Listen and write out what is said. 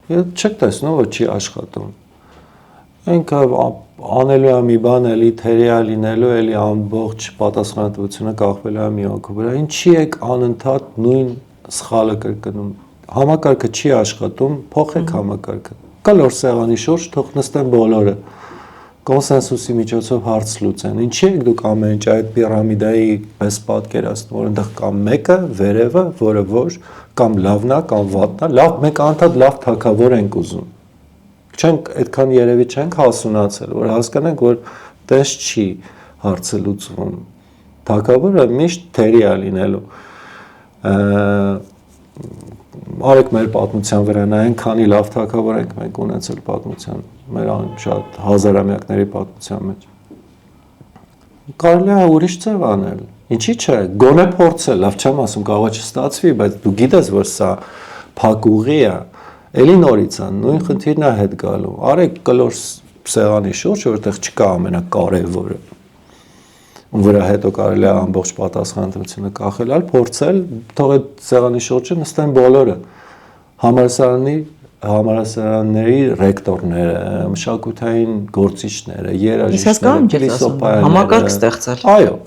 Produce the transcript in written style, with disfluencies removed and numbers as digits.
Չեք տեսնում, որ չի աշխատում։ Ինքը անելու է մի բան, էլի թերի է լինելու, էլի ամբողջ պատասխանատվությունը կախվելու է մի հոգու վրա։ Ինչի եք անընդհատ նույն սխալը կրկնում։ Համակարգը չի աշխատում, փոխեք համակարգը։ Կլոր սեղանի շուրջ թող նստեն բոլորը։ Կոնսենսուսի միջոցով հարց լուծեն։ Ինչի եք դուք ամեն ինչ այդ պիրամիդայի պես պատկերացնում, որ այնտեղ կամ մեկը, վերևը, որը որ, կամ լավն է, կամ վատն է, լավ, մենք անդադ լավ թագավոր ենք ուզում։ Չենք այդքան երևի չենք հասունացել, որ հասկանանք, որ տես չի հարցը լուծվում։ Թագավորը միշտ թերի է լինելու։ Արեք մեր պատմության վրա նայենք, քանի լավ թագավոր ենք մենք ունեցել պատմության, մեր շատ հազարամյակների պատմության մեջ։ Կարելի է ուրիշ ձև անել։ Ինչի՞ չէ, գոնե փորձել, լավ չեմ ասում, կարող է չստացվի, բայց դու գիտես, որ սա փակ ուղի է, էլի նորից է, նույն խնդիրն է հետ գալու։ Արեք կլոր սեղանի շուրջ, որտեղ չկա ամենակարևորը, ում վրա հետո կարելի է ամբողջ պատասխանատվությունը կախել, այլ փորձել, թող այդ սեղանի շուրջը նստեն բոլորը։ Համալսարանների ռեկտորները, մշակութային գործիչները, երաժիշտները, համակարգ ստեղծել։ Այո,